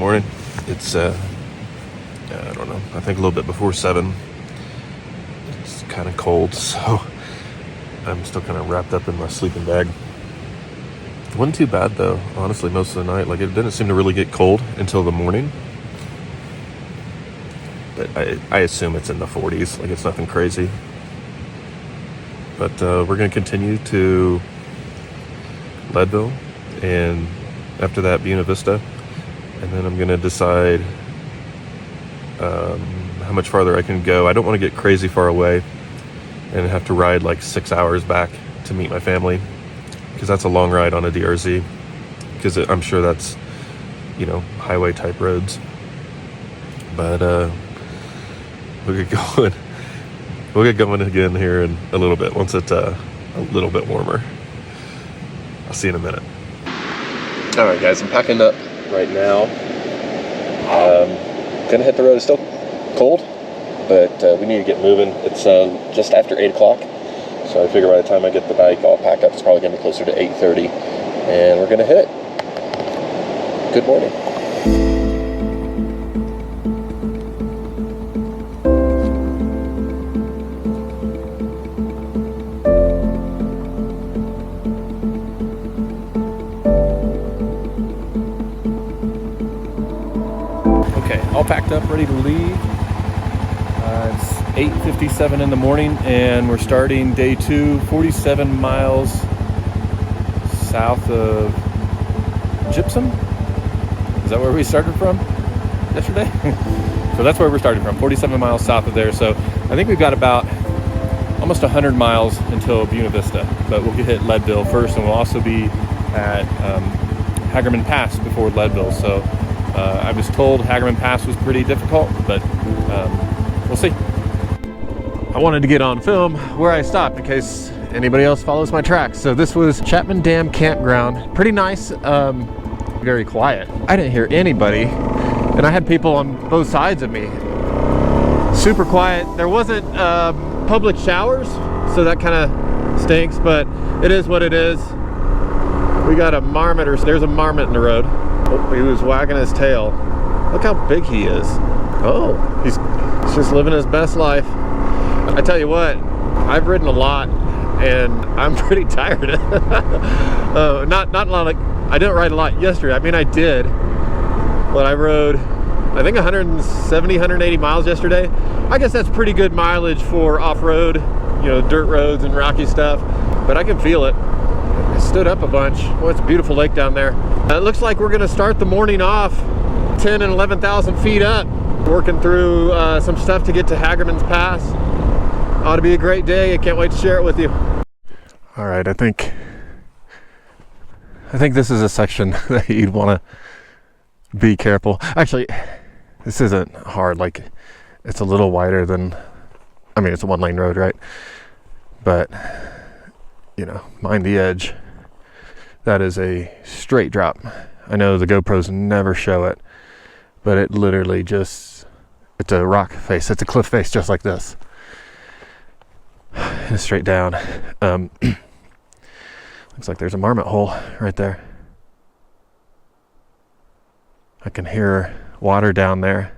morning. It's I don't know, I think a little bit before 7. It's kind of cold, so I'm still kind of wrapped up in my sleeping bag. It wasn't too bad though, honestly, most of the night. Like, it didn't seem to really get cold until the morning. But I assume it's in the 40s, like it's nothing crazy. But we're going to continue to Leadville, and after that, Buena Vista. And then I'm going to decide how much farther I can go. I don't want to get crazy far away and have to ride like 6 hours back to meet my family, because that's a long ride on a DRZ, because I'm sure that's, you know, highway type roads. But we'll get going again here in a little bit, once it's a little bit warmer. I'll see you in a minute. All right, guys, I'm packing up right now. Gonna hit the road. It's still cold, but we need to get moving. It's just after 8 o'clock, so I figure by the time I get the bike all packed up, it's probably gonna be closer to 8:30, and we're gonna hit it. Good morning. All packed up, ready to leave. It's 8:57 in the morning, and we're starting day 2, 47 miles south of Gypsum. Is that where we started from yesterday? So that's where we're starting from, 47 miles south of there. So I think we've got about almost 100 miles until Buena Vista, but we'll hit Leadville first, and we'll also be at Hagerman Pass before Leadville. So I was told Hagerman Pass was pretty difficult, but we'll see. I wanted to get on film where I stopped in case anybody else follows my tracks. So this was Chapman Dam Campground. Pretty nice, very quiet. I didn't hear anybody, and I had people on both sides of me. Super quiet. There wasn't public showers, so that kind of stinks, but it is what it is. We got a marmot, or there's a marmot in the road. Oh, he was wagging his tail. Look how big he is. Oh, he's just living his best life. I tell you what, I've ridden a lot, and I'm pretty tired. Not a lot. Like, I didn't ride a lot yesterday. I mean, I did, but I rode, I think 170, 180 miles yesterday. I guess that's pretty good mileage for off-road, you know, dirt roads and rocky stuff, but I can feel it. I stood up a bunch. Well, it's a beautiful lake down there. It looks like we're going to start the morning off 10 and 11,000 feet up, working through some stuff to get to Hagerman's Pass. Ought to be a great day. I can't wait to share it with you. All right, I think this is a section that you'd want to be careful. Actually, this isn't hard. Like, it's a little wider than, I mean, it's a 1-lane road, right? But, you know, mind the edge. That is a straight drop. I know the GoPros never show it, but it literally just, it's a rock face. It's a cliff face just like this. And it's straight down. Looks like there's a marmot hole right there. I can hear water down there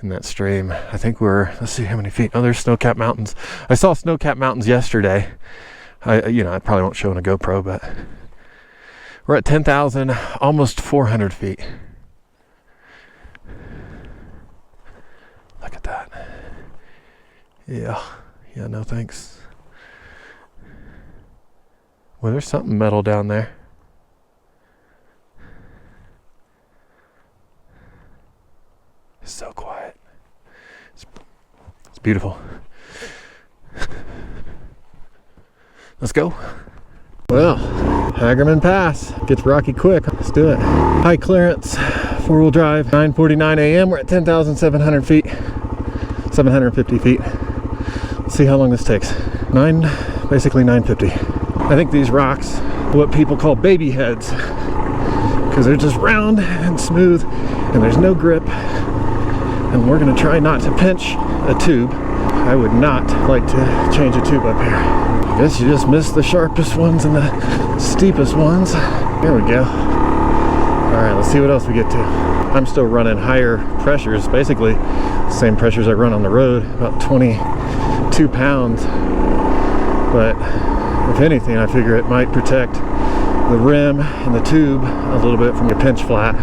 in that stream. I think we're, let's see how many feet. Oh, there's snow-capped mountains. I saw snow-capped mountains yesterday. I probably won't show on a GoPro, but we're at 10,000, almost 400 feet. Look at that. Yeah, no thanks. Well, there's something metal down there. It's so quiet. It's beautiful. Let's go. Well, Hagerman Pass gets rocky quick. Let's do it. High clearance, 4-wheel drive, 9:49 a.m. We're at 10,700 feet, 750 feet. Let's see how long this takes. Basically 950. I think these rocks are what people call baby heads, because they're just round and smooth, and there's no grip. And we're gonna try not to pinch a tube. I would not like to change a tube up here. I guess you just missed the sharpest ones and the steepest ones. There we go. All right, let's see what else we get to. I'm still running higher pressures, basically same pressures I run on the road, about 22 pounds. But if anything, I figure it might protect the rim and the tube a little bit from the pinch flat.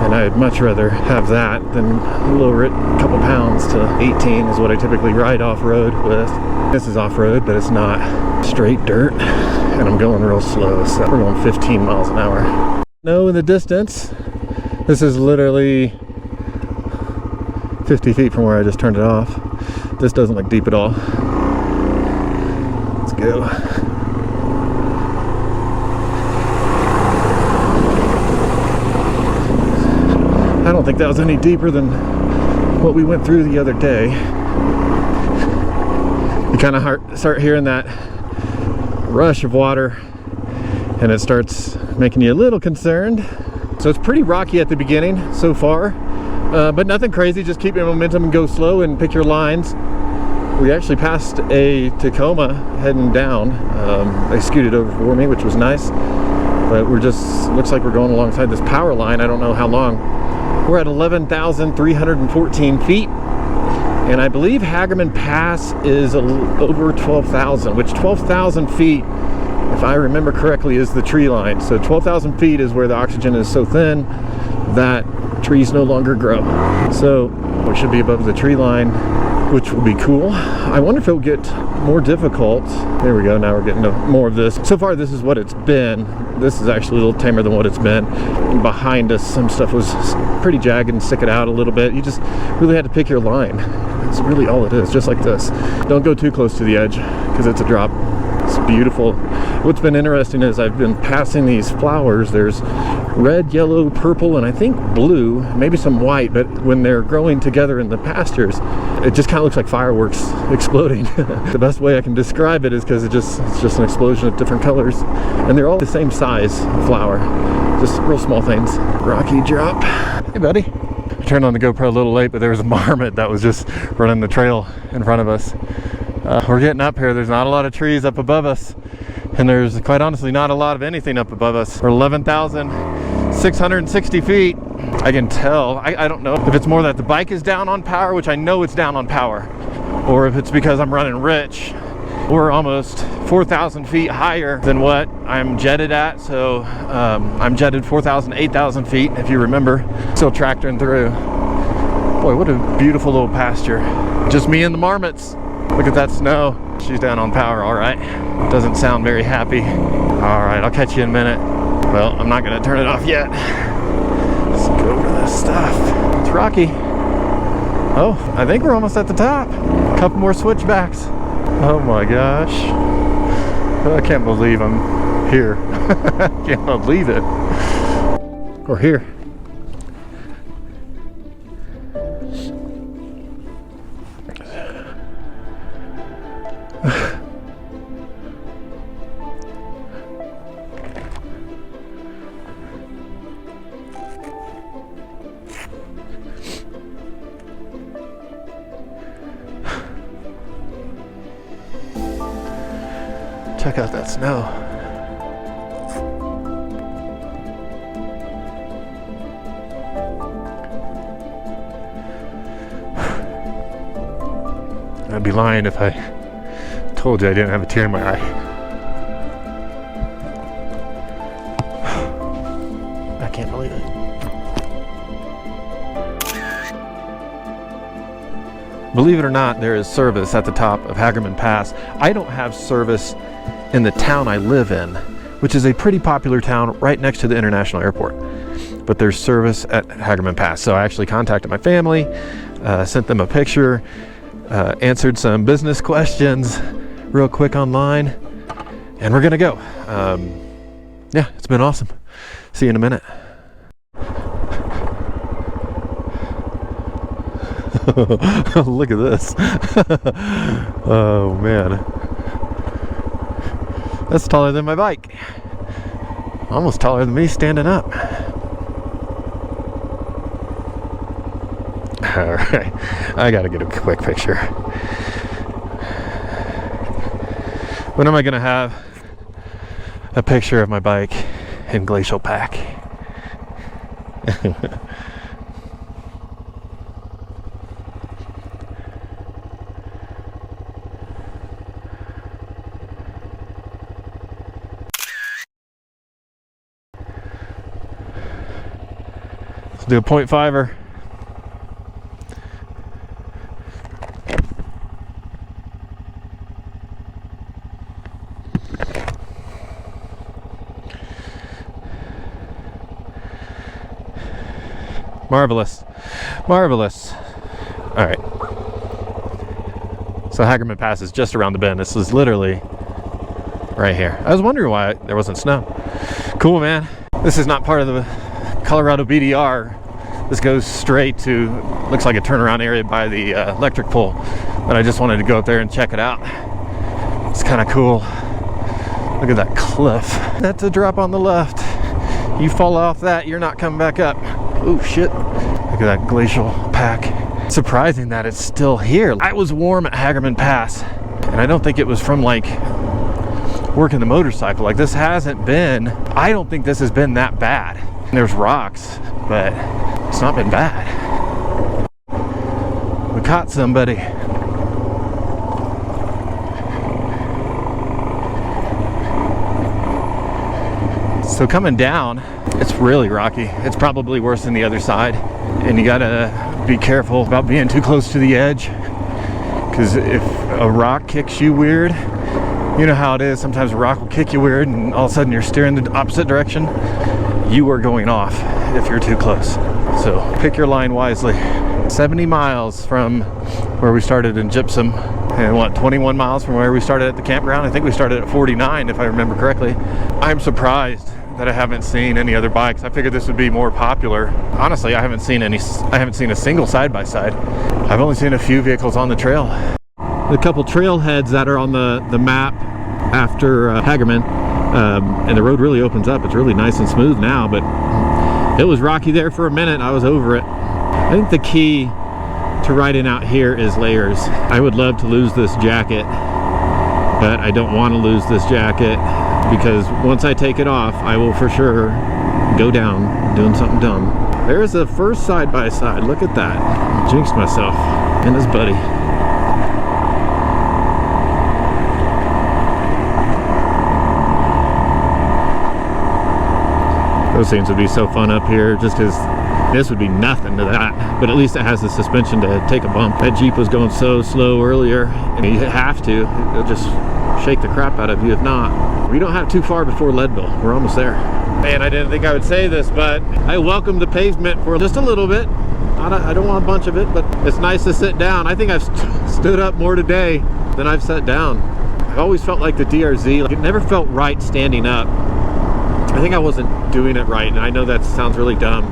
And I'd much rather have that than lower it a couple pounds to 18 is what I typically ride off-road with. This is off-road, but it's not straight dirt. And I'm going real slow, so we're going 15 miles an hour. Snow in the distance. This is literally 50 feet from where I just turned it off. This doesn't look deep at all. Let's go. I don't think that was any deeper than what we went through the other day. You kind of start hearing that rush of water and it starts making you a little concerned. So it's pretty rocky at the beginning so far, but nothing crazy. Just keep your momentum and go slow and pick your lines. We actually passed a Tacoma heading down. They scooted over for me, which was nice, but looks like we're going alongside this power line. I don't know how long. We're at 11,314 feet, and I believe Hagerman Pass is over 12,000, which 12,000 feet, if I remember correctly, is the tree line. So 12,000 feet is where the oxygen is so thin that trees no longer grow. So we should be above the tree line, which will be cool. I wonder if it will get more difficult. There we go, now we're getting to more of this. So far this is what it's been. This is actually a little tamer than what it's been. And behind us, some stuff was pretty jagged and stick it out a little bit. You just really had to pick your line. That's really all it is, just like this. Don't go too close to the edge because it's a drop. It's beautiful. What's been interesting is I've been passing these flowers. There's red, yellow, purple, and I think blue, maybe some white, but when they're growing together in the pastures, it just kind of looks like fireworks exploding. The best way I can describe it is because it's just an explosion of different colors, and they're all the same size flower, just real small things. Rocky drop. Hey buddy. I turned on the GoPro a little late, but there was a marmot that was just running the trail in front of us. We're getting up here. There's not a lot of trees up above us, and there's quite honestly not a lot of anything up above us. We're 11,660 feet. I can tell, I don't know if it's more that the bike is down on power, which I know it's down on power, or if it's because I'm running rich. We're almost 4,000 feet higher than what I'm jetted at. So I'm jetted 4,000, 8,000 feet, if you remember. Still tractoring through. Boy, what a beautiful little pasture. Just me and the marmots. Look at that snow. She's down on power, all right. Doesn't sound very happy. All right, I'll catch you in a minute. Well, I'm not gonna turn it off yet. Let's go over this stuff. It's rocky. Oh, I think we're almost at the top. A couple more switchbacks. Oh my gosh. I can't believe I'm here. I can't believe it. We're here. Check out that snow. I'd be lying if I told you I didn't have a tear in my eye. I can't believe it. Believe it or not, there is service at the top of Hagerman Pass. I don't have service in the town I live in, which is a pretty popular town right next to the international airport. But there's service at Hagerman Pass. So I actually contacted my family, sent them a picture, answered some business questions real quick online, and we're gonna go. Yeah, it's been awesome. See you in a minute. Look at this. Oh man. That's taller than my bike. Almost taller than me standing up. Alright, I gotta get a quick picture. When am I gonna have a picture of my bike in glacial pack? Let's do a 0.5er. Marvelous. Marvelous. All right. So Hagerman Pass is just around the bend. This is literally right here. I was wondering why there wasn't snow. Cool, man. This is not part of the Colorado BDR. This goes straight to, looks like a turnaround area by the electric pole. But I just wanted to go up there and check it out. It's kind of cool. Look at that cliff. That's a drop on the left. You fall off that, you're not coming back up. Oh shit. Look at that glacial pack. Surprising that it's still here. I was warm at Hagerman Pass, and I don't think it was from like working the motorcycle. Like this hasn't been, I don't think this has been that bad. There's rocks, but it's not been bad. We caught somebody. So coming down, it's really rocky. It's probably worse than the other side. And you gotta be careful about being too close to the edge. Because if a rock kicks you weird, you know how it is. Sometimes a rock will kick you weird and all of a sudden you're steering the opposite direction. You are going off if you're too close. So pick your line wisely. 70 miles from where we started in Gypsum. And what, 21 miles from where we started at the campground? I think we started at 49 if I remember correctly. I'm surprised that I haven't seen any other bikes. I figured this would be more popular. Honestly, I haven't seen a single side-by-side. I've only seen a few vehicles on the trail. A couple trailheads that are on the map after Hagerman, and the road really opens up. It's really nice and smooth now, but it was rocky there for a minute. I was over it. I think the key to riding out here is layers. I would love to lose this jacket, but I don't want to lose this jacket, because once I take it off, I will for sure go down doing something dumb. There's the first side-by-side. Look at that. Jinxed myself and his buddy. Those things would be so fun up here, just because this would be nothing to that, but at least it has the suspension to take a bump. That Jeep was going so slow earlier, and you have to. It'll just shake the crap out of you if not. We don't have too far before Leadville. We're almost there. Man, I didn't think I would say this, but I welcome the pavement for just a little bit. I don't want a bunch of it, but it's nice to sit down. I think I've stood up more today than I've sat down. I've always felt like the DRZ, like it never felt right standing up. I think I wasn't doing it right, and I know that sounds really dumb,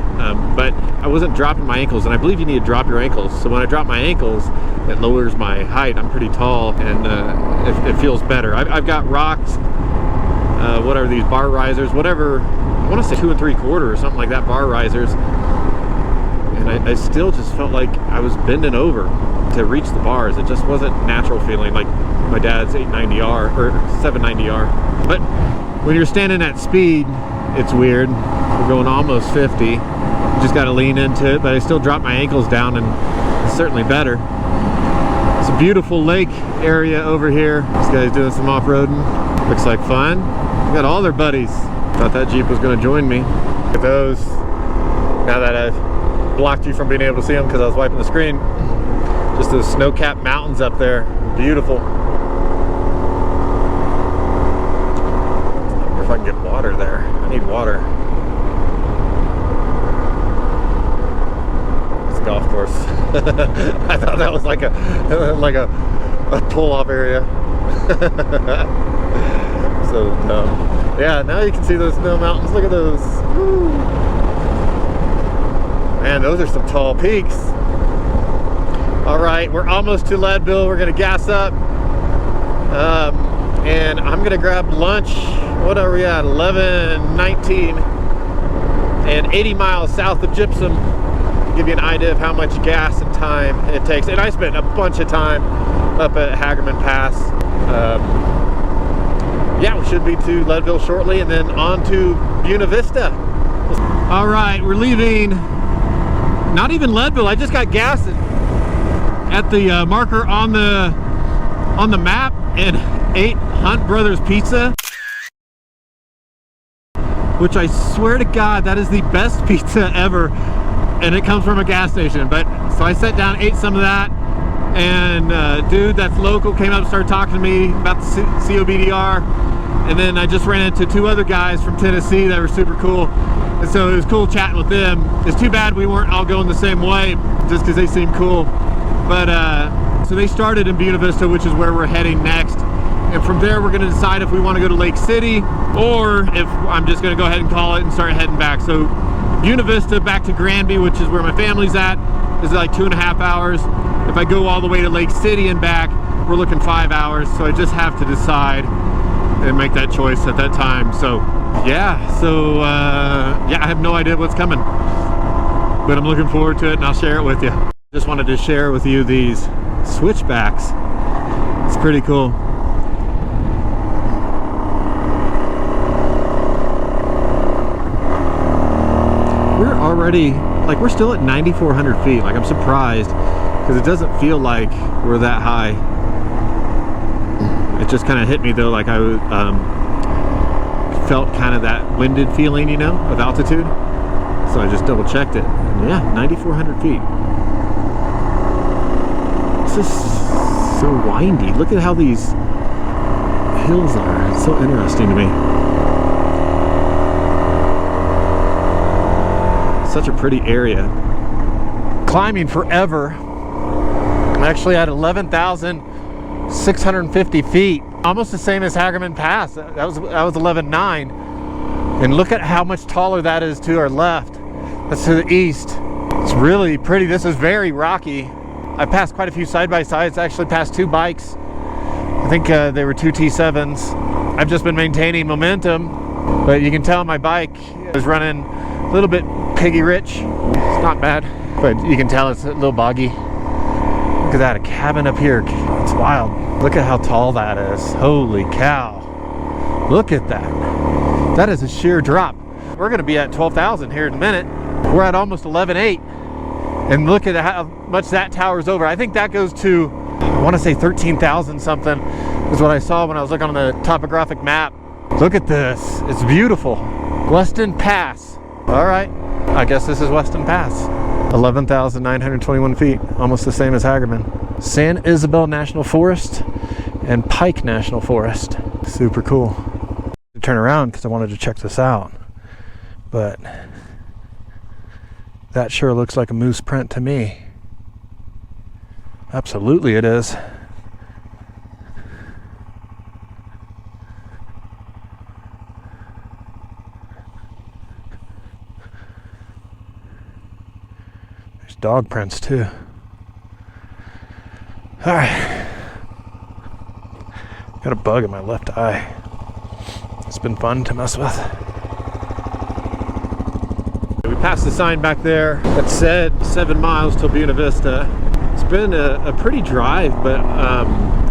but I wasn't dropping my ankles, and I believe you need to drop your ankles. So when I drop my ankles, it lowers my height. I'm pretty tall, and it feels better. I've got rocks. What are these, bar risers? Whatever. I want to say 2 3/4 or something like that, bar risers. And I still just felt like I was bending over to reach the bars. It just wasn't natural feeling, like my dad's 890R or 790R. But when you're standing at speed, it's weird. We're going almost 50. You just got to lean into it, but I still drop my ankles down, and it's certainly better. It's a beautiful lake area over here. This guy's doing some off-roading. Looks like fun. We got all their buddies. Thought that Jeep was going to join me. Look at those. Now that I've blocked you from being able to see them because I was wiping the screen. Just those snow-capped mountains up there. Beautiful. If I can get water there. I need water. It's a golf course. I thought that was like a pull-off area. So dumb. Yeah, now you can see those snow mountains. Look at those. Woo. Man, those are some tall peaks. All right, we're almost to Leadville. We're gonna gas up. And I'm gonna grab lunch. What are we at? 11:19, and 80 miles south of Gypsum. Give you an idea of how much gas and time it takes. And I spent a bunch of time up at Hagerman Pass. Yeah, we should be to Leadville shortly, and then on to Buena Vista. All right, we're leaving. Not even Leadville. I just got gas at the marker on the map and ate Hunt Brothers Pizza, which I swear to God, that is the best pizza ever, and it comes from a gas station. But so I sat down, ate some of that, and dude that's local came up and started talking to me about the COBDR, and then I just ran into two other guys from Tennessee that were super cool, and so it was cool chatting with them. It's too bad we weren't all going the same way just because they seemed cool. But so they started in Buena Vista, which is where we're heading next, and from there we're going to decide if we want to go to Lake City or if I'm just going to go ahead and call it and start heading back. So Buena Vista back to Granby, which is where my family's at, is like 2.5 hours. If I go all the way to Lake City and back, we're looking 5 hours. So I just have to decide and make that choice at that time. So yeah, yeah, I have no idea what's coming, but I'm looking forward to it, and I'll share it with you. Just wanted to share with you these switchbacks. It's pretty cool. We're already, like, we're still at 9,400 feet. Like, I'm surprised because it doesn't feel like we're that high. It just kind of hit me though, like I felt kind of that winded feeling, you know, of altitude. So I just double checked it. And yeah, 9,400 feet. This is so windy. Look at how these hills are. It's so interesting to me. Such a pretty area. Climbing forever. I'm actually at 11,650 feet, almost the same as Hagerman Pass. That was 11,900, and look at how much taller that is to our left. That's to the east. It's really pretty. This is very rocky. I passed quite a few side-by-sides. I actually passed 2 bikes. I think they were 2 T7s. I've just been maintaining momentum, but you can tell my bike is running a little bit piggy rich. It's not bad, but you can tell it's a little boggy. Look at that, a cabin up here. It's wild. Look at how tall that is. Holy cow. Look at that. That is a sheer drop. We're going to be at 12,000 here in a minute. We're at almost 11,800. And look at how much that towers over. I think that goes to, I want to say 13,000 something is what I saw when I was looking on the topographic map. Look at this. It's beautiful. Weston Pass. All right. I guess this is Weston Pass. 11,921 feet. Almost the same as Hagerman. San Isabel National Forest and Pike National Forest. Super cool. I turn around because I wanted to check this out. But that sure looks like a moose print to me. Absolutely it is. There's dog prints too. Alright. Got a bug in my left eye. It's been fun to mess with. We passed the sign back there that said 7 miles till Buena Vista. It's been a pretty drive, but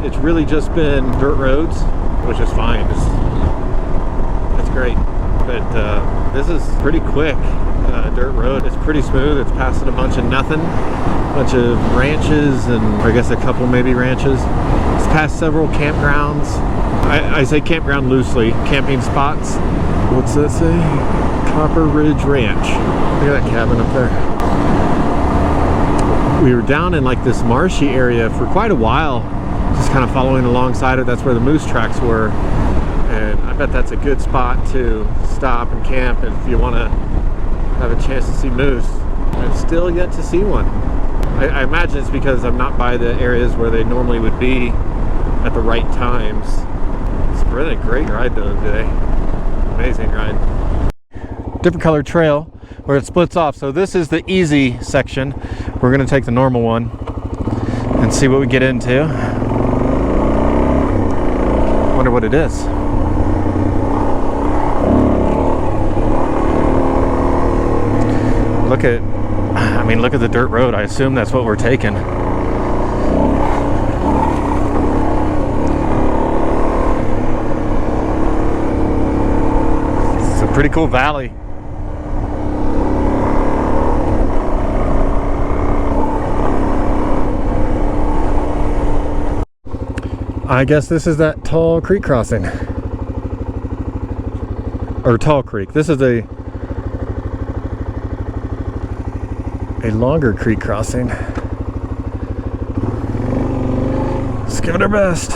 it's really just been dirt roads, which is fine. It's great. But this is pretty quick dirt road. It's pretty smooth. It's passing a bunch of nothing, a bunch of ranches, and I guess a couple maybe ranches. It's past several campgrounds. I say campground loosely, camping spots. What's that say? Copper Ridge Ranch. Look at that cabin up there. We were down in like this marshy area for quite a while, just kind of following alongside it. That's where the moose tracks were, and I bet that's a good spot to stop and camp if you want to have a chance to see moose. I've still yet to see one. I imagine it's because I'm not by the areas where they normally would be at the right times. It's been a great ride though today. Amazing ride. Different colored trail where it splits off. So this is the easy section. We're going to take the normal one and see what we get into. Wonder what it is. Look at the dirt road. I assume that's what we're taking. It's a pretty cool valley. I guess this is that Tall Creek crossing. Or Tall Creek. This is a longer creek crossing. Let's give it our best.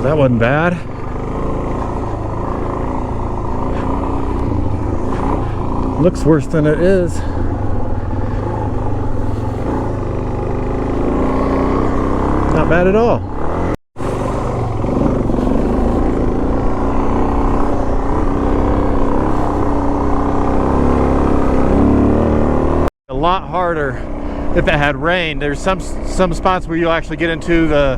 That wasn't bad. Looks worse than it is. Not bad at all. A lot harder if it had rain. There's some spots where you'll actually get into the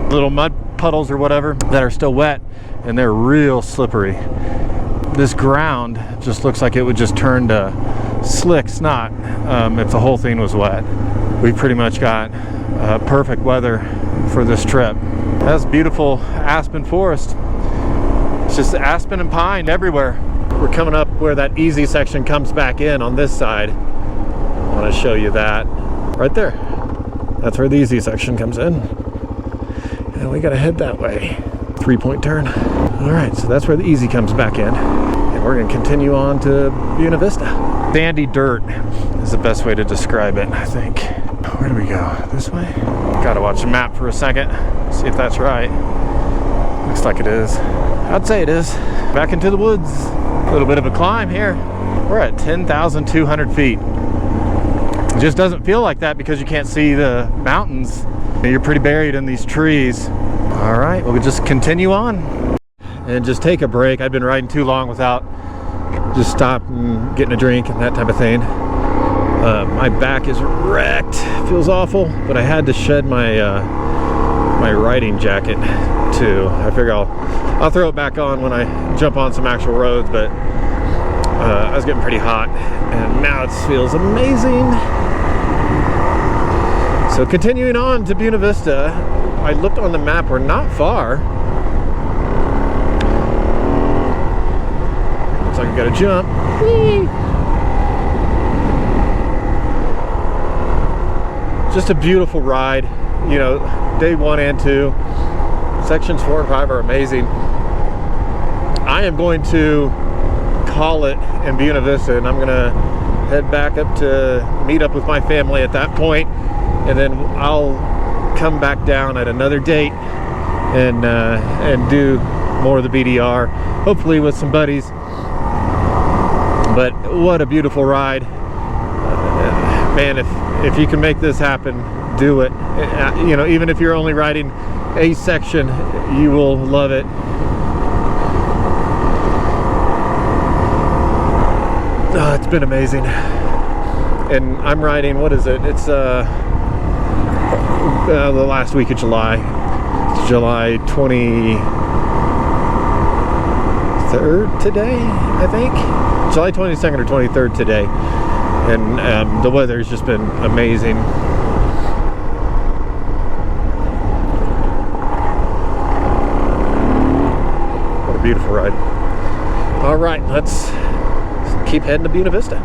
little mud puddles or whatever that are still wet, and they're real slippery. This ground just looks like it would just turn to slick snot if the whole thing was wet. We pretty much got perfect weather for this trip. That's beautiful aspen forest. It's just aspen and pine everywhere. We're coming up where that easy section comes back in on this side. I want to show you that right there. That's where the easy section comes in. And we gotta head that way. 3-point turn. All right, so that's where the easy comes back in. And we're gonna continue on to Buena Vista. Sandy dirt is the best way to describe it, I think. Where do we go? This way? Gotta watch the map for a second, see if that's right. Looks like it is. I'd say it is. Back into the woods. A little bit of a climb here. We're at 10,200 feet. It just doesn't feel like that because you can't see the mountains. You're pretty buried in these trees. All right, we'll just continue on and just take a break. I've been riding too long without just stopping, getting a drink and that type of thing. My back is wrecked. Feels awful, but I had to shed my my riding jacket too. I figure I'll throw it back on when I jump on some actual roads, but I was getting pretty hot and now it feels amazing. So continuing on to Buena Vista, I looked on the map, we're not far. Looks like I gotta jump. Whee! Just a beautiful ride. You know, day 1 and 2. Sections 4 and 5 are amazing. I am going to call it in Buena Vista, and I'm gonna head back up to meet up with my family at that point. And then I'll come back down at another date and do more of the BDR, hopefully with some buddies. But what a beautiful ride, man! If you can make this happen, do it. You know, even if you're only riding a section, you will love it. Oh, it's been amazing. And I'm riding, what is it? It's the last week of July. It's July 23rd today, I think. July 22nd or 23rd today. And the weather's just been amazing. What a beautiful ride. All right, let's keep heading to Buena Vista.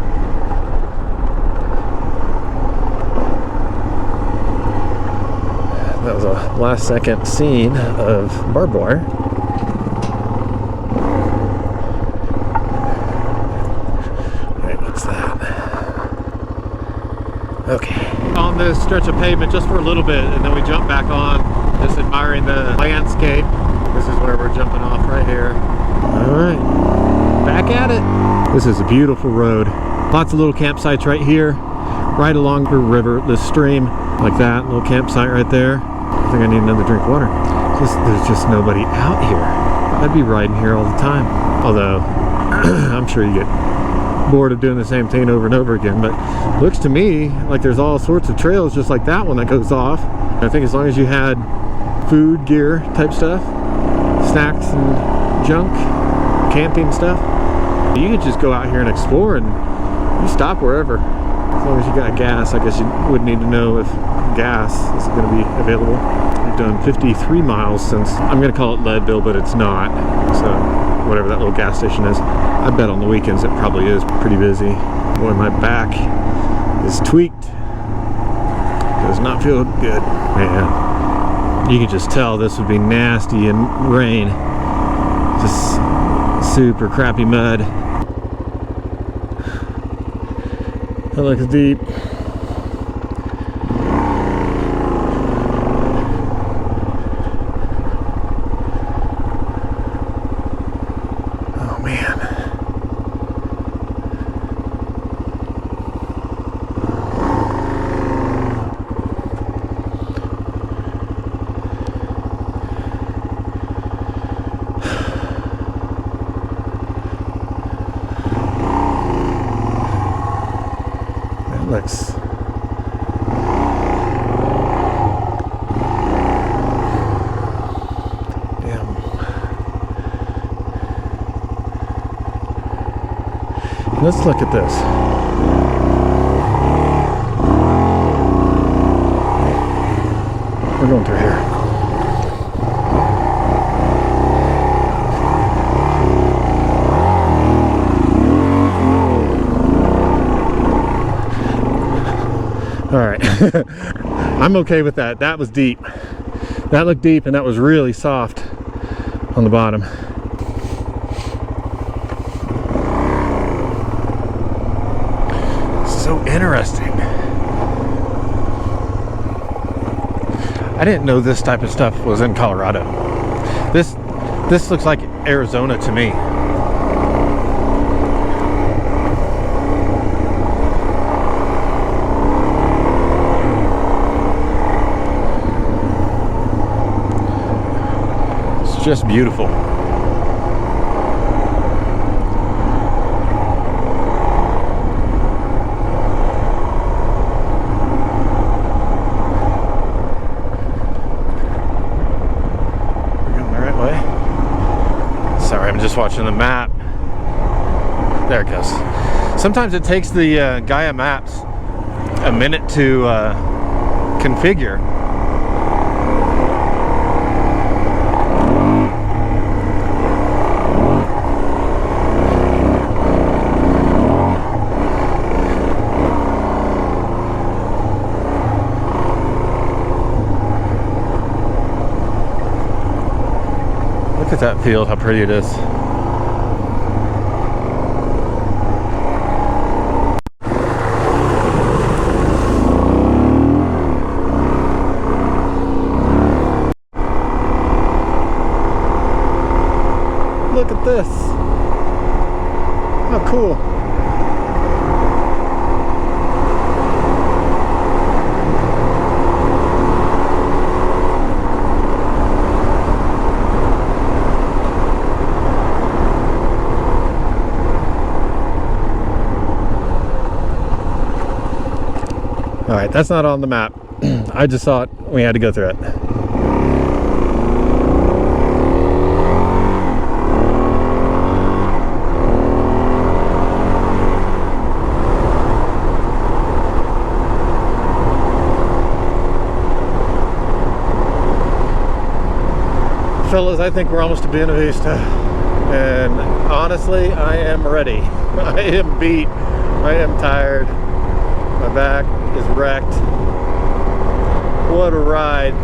That was a last second scene of barbed wire. Alright, what's that? Okay. On this stretch of pavement just for a little bit, and then we jump back on, just admiring the landscape. This is where we're jumping off right here. Alright, back at it. This is a beautiful road. Lots of little campsites right here, right along the river, the stream, like that. Little campsite right there. I think I need another drink of water. There's just nobody out here. I'd be riding here all the time. Although, I'm sure you get bored of doing the same thing over and over again. But it looks to me like there's all sorts of trails just like that one that goes off. I think as long as you had food, gear type stuff, snacks and junk, camping stuff, you could just go out here and explore, and you stop wherever. As long as you got gas, I guess you would need to know if gas is going to be available. We've done 53 miles since, I'm going to call it Leadville, but it's not. So whatever that little gas station is. I bet on the weekends it probably is pretty busy. Boy, my back is tweaked. Does not feel good, man. You can just tell this would be nasty in rain. Just super crappy mud. That looks deep. Oh man. Looks damn. Let's look at this. We're going through here. All right, I'm okay with that. That was deep. That looked deep, and that was really soft on the bottom. So interesting. I didn't know this type of stuff was in Colorado. This looks like Arizona to me. Just beautiful. We're going the right way. Sorry, I'm just watching the map. There it goes. Sometimes it takes the Gaia maps a minute to configure. Look at that field, how pretty it is. Look at this. How cool. All right, that's not on the map. I just saw it. We had to go through it. Fellas, I think we're almost to Buena Vista. And honestly, I am ready. I am beat. I am tired. My back is wrecked. What a ride.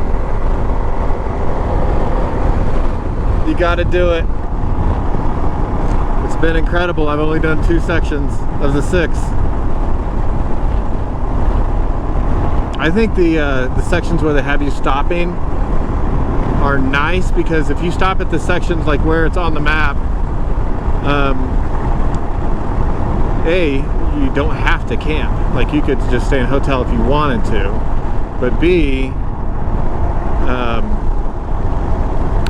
You gotta do it. It's been incredible. I've only done 2 sections of the 6. I think the sections where they have you stopping are nice, because if you stop at the sections like where it's on the map, you don't have to camp. Like, you could just stay in a hotel if you wanted to, but B,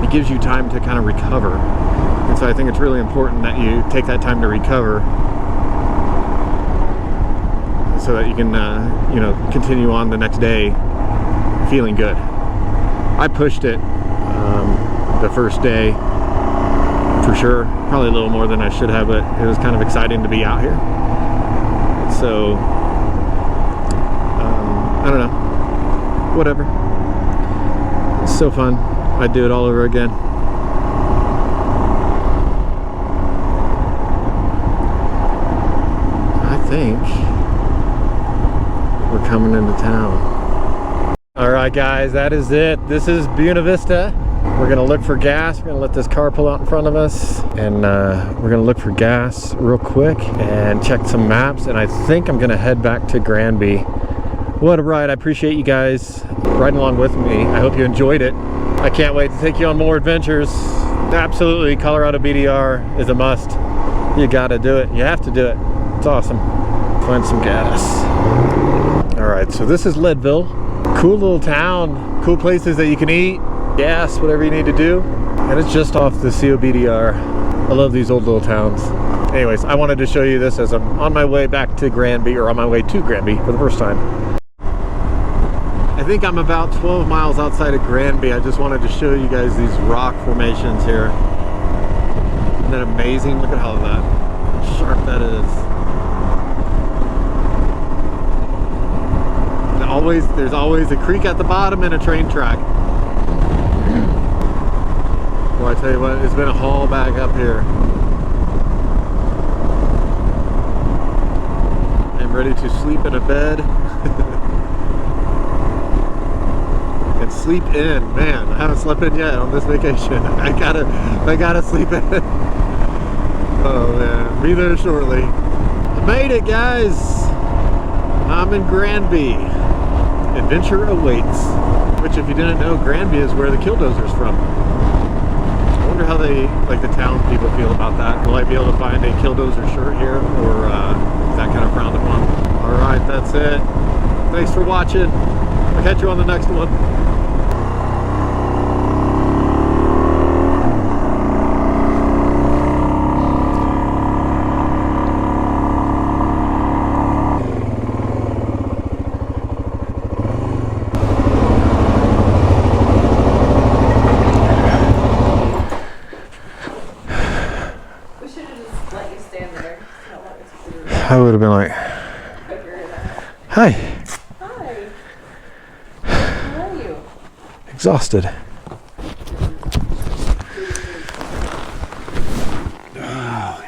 it gives you time to kind of recover. And so I think it's really important that you take that time to recover so that you can you know, continue on the next day feeling good. I pushed it the first day for sure, probably a little more than I should have, but it was kind of exciting to be out here. So I don't know. Whatever. It's so fun. I'd do it all over again. I think we're coming into town. All right, guys, that is it. This is Buena Vista. We're gonna look for gas. We're gonna let this car pull out in front of us, and we're gonna look for gas real quick and check some maps. And I think I'm gonna head back to Granby. What a ride. I appreciate you guys riding along with me. I hope you enjoyed it. I can't wait to take you on more adventures. Absolutely, Colorado BDR is a must. You gotta do it. You have to do it. It's awesome. Find some gas. All right, so this is Leadville. Cool little town. Cool places that you can eat, gas, whatever you need to do. And it's just off the COBDR. I love these old little towns. Anyways, I wanted to show you this as I'm on my way back to Granby, or on my way to Granby for the first time. I think I'm about 12 miles outside of Granby. I just wanted to show you guys these rock formations here. Isn't that amazing? Look at how sharp that is. There's always a creek at the bottom and a train track. Well, I tell you what, it's been a haul back up here. I'm ready to sleep in a bed. And sleep in. Man, I haven't slept in yet on this vacation. I gotta sleep in. Oh man, be there shortly. I made it, guys. I'm in Granby. Adventure awaits. Which, if you didn't know, Granby is where the Killdozer's from. I wonder how the town people feel about that. Will I be able to find a Killdozer shirt here, or is that kind of frowned upon? All right, that's it. Thanks for watching. I'll catch you on the next one. I would have been like, hi. Hi. How are you? Exhausted. Oh.